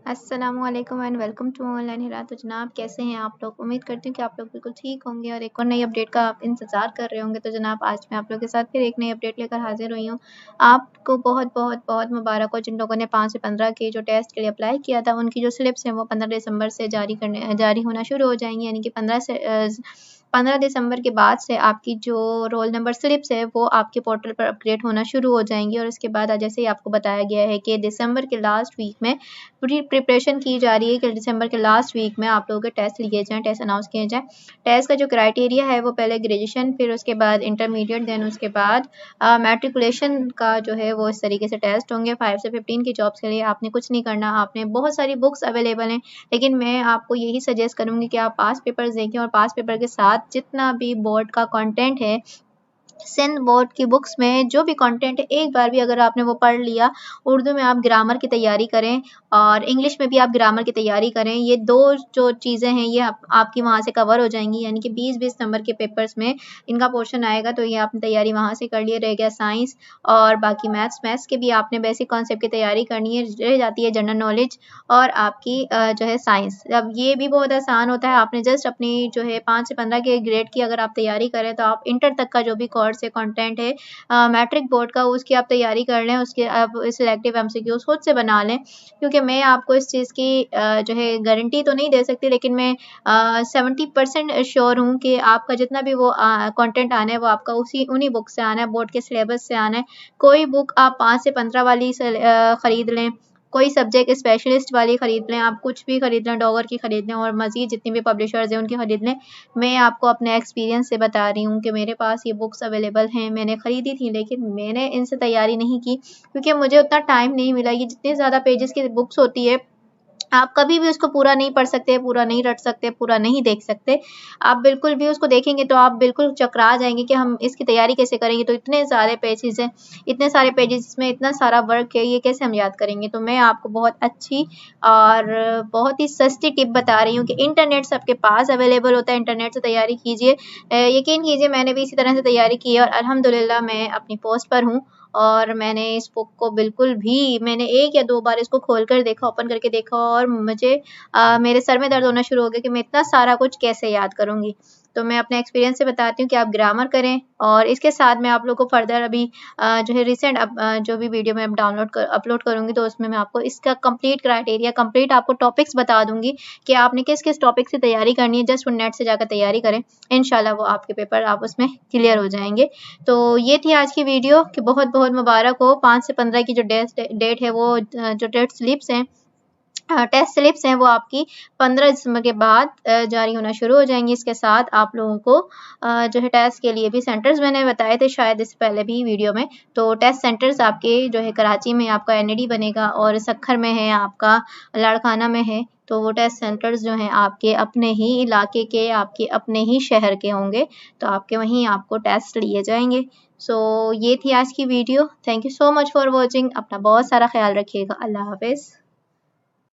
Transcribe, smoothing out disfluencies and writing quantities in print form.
अस्सलामुअलैकुम and welcome to online हिरा। तो जनाब कैसे हैं आप लोग? उम्मीद करती हूँ कि आप लोग बिल्कुल ठीक होंगे और एक और नई अपडेट का आप इंतज़ार कर रहे होंगे। तो जनाब आज मैं आप लोगों के साथ फिर एक नई अपडेट लेकर हाजिर हुई हूँ। आपको बहुत बहुत बहुत मुबारक हो जिन लोगों ने 5 से 15 के जो टेस्ट के लिए अप्लाई किया था, उनकी जो स्लिप्स हैं वो 15 दिसंबर से जारी होना शुरू हो जाएंगी। यानी कि 15 दिसंबर के बाद से आपकी जो रोल नंबर स्लिप्स है वो आपके पोर्टल पर अपडेट होना शुरू हो जाएंगी। और इसके बाद जैसे ही आपको बताया गया है कि दिसंबर के लास्ट वीक में पूरी प्रिपरेशन की जा रही है कि दिसंबर के लास्ट वीक में आप लोगों के टेस्ट लिए जाएँ, टेस्ट अनाउंस किए जाएँ। टेस्ट का जो क्राइटेरिया है वो पहले ग्रेजुएशन, फिर उसके बाद इंटरमीडिएट, देन उसके बाद मैट्रिकुलेशन का जो है वो इस तरीके से टेस्ट होंगे। 5 से 15 की जॉब्स के लिए आपने कुछ नहीं करना, आपने बहुत सारी बुक्स अवेलेबल हैं, लेकिन मैं आपको यही सजेस्ट करूँगी कि आप पास पेपर्स देखें और पास पेपर के साथ जितना भी बोर्ड का कंटेंट है, सिंध बोर्ड की बुक्स में जो भी कंटेंट है, एक बार भी अगर आपने वो पढ़ लिया, उर्दू में आप ग्रामर की तैयारी करें और इंग्लिश में भी आप ग्रामर की तैयारी करें। ये 2 जो चीज़ें हैं ये आपकी वहाँ से कवर हो जाएँगी। यानी कि 20-20 नंबर के पेपर्स में इनका पोर्शन आएगा, तो ये आपने तैयारी वहाँ से कर लिए। रह गया साइंस और बाकी मैथ्स के भी आपने बेसिक कॉन्सेप्ट की तैयारी करनी है। रह जाती है जनरल नॉलेज और आपकी जो है साइंस। अब ये भी बहुत आसान होता है, आपने जस्ट अपनी जो है 5 से 15 के ग्रेड की अगर आप तैयारी करें तो आप इंटर तक का जो भी कोर्स से कंटेंट है मैट्रिक बोर्ड का, उसकी आप तैयारी कर लें, उसके आप सिलेक्टिव एमसीक्यूज खुद से बना लें। क्योंकि मैं आपको इस चीज़ की जो है गारंटी तो नहीं दे सकती, लेकिन मैं 70% श्योर हूँ कि आपका जितना भी वो कंटेंट आना है वो आपका उन्हीं बुक से आना है, बोर्ड के सिलेबस से आना है। कोई बुक आप 5 से 15 वाली खरीद लें, कोई सब्जेक्ट स्पेशलिस्ट वाली खरीद लें, आप कुछ भी खरीद लें, डॉगर की खरीद लें और मज़ीद जितनी भी पब्लिशर्स हैं उनकी खरीद लें। मैं आपको अपने एक्सपीरियंस से बता रही हूँ कि मेरे पास ये बुक्स अवेलेबल हैं, मैंने ख़रीदी थी, लेकिन मैंने इनसे तैयारी नहीं की क्योंकि मुझे उतना टाइम नहीं मिला। ये जितने ज़्यादा पेजेस की बुक्स होती है, आप कभी भी उसको पूरा नहीं पढ़ सकते, पूरा नहीं रट सकते, पूरा नहीं देख सकते। आप बिल्कुल भी उसको देखेंगे तो आप बिल्कुल चकरा जाएँगे कि हम इसकी तैयारी कैसे करेंगे? तो इतने सारे पेजेज़ हैं, इतने सारे पेजेज़ में इतना सारा वर्क है, ये कैसे हम याद करेंगे? तो मैं आपको बहुत अच्छी और बहुत ही सस्ती टिप बता रही हूँ कि इंटरनेट सबके पास अवेलेबल होता है, इंटरनेट से तैयारी कीजिए। यकीन कीजिए मैंने भी इसी तरह से तैयारी की है और अल्हम्दुलिल्लाह मैं अपनी पोस्ट पर हूँ और मैंने इस बुक को बिल्कुल भी मैंने 1 या 2 बार इसको खोल कर देखा, ओपन करके देखा और मुझे मेरे सर में दर्द होना शुरू हो गया कि मैं इतना सारा कुछ कैसे याद करूँगी। तो मैं अपने एक्सपीरियंस से बताती हूँ कि आप ग्रामर करें और इसके साथ मैं आप लोगों को फर्दर अभी जो है रिसेंट जो भी वीडियो मैं अपलोड करूँगी तो उसमें मैं आपको इसका कंप्लीट क्राइटेरिया, कंप्लीट आपको टॉपिक्स बता दूँगी कि आपने किस-किस टॉपिक से तैयारी करनी है। जस्ट वो नेट से जाकर तैयारी करें, इंशाल्लाह वो आपके पेपर आप उसमें क्लियर हो जाएँगे। तो ये थी आज की वीडियो कि बहुत-बहुत मुबारक हो। 5 से 15 की जो डेट है वो जो टेस्ट स्लिप्स हैं वो आपकी 15 दिसंबर के बाद जारी होना शुरू हो जाएँगी। इसके साथ आप लोगों को जो है टेस्ट के लिए भी सेंटर्स मैंने बताए थे शायद इससे पहले भी वीडियो में। तो टेस्ट सेंटर्स आपके जो है कराची में आपका एनएडी बनेगा और सक्खर में है, आपका लाड़काना में है। तो वो टेस्ट सेंटर्स जो हैं आपके अपने ही इलाके के, आपके अपने ही शहर के होंगे, तो आपके वहीं आपको टेस्ट लिए जाएँगे। सो ये थी आज की video. Thank you so much for watching. अपना बहुत सारा ख़्याल रखिएगा। अल्लाह हाफ़िज़।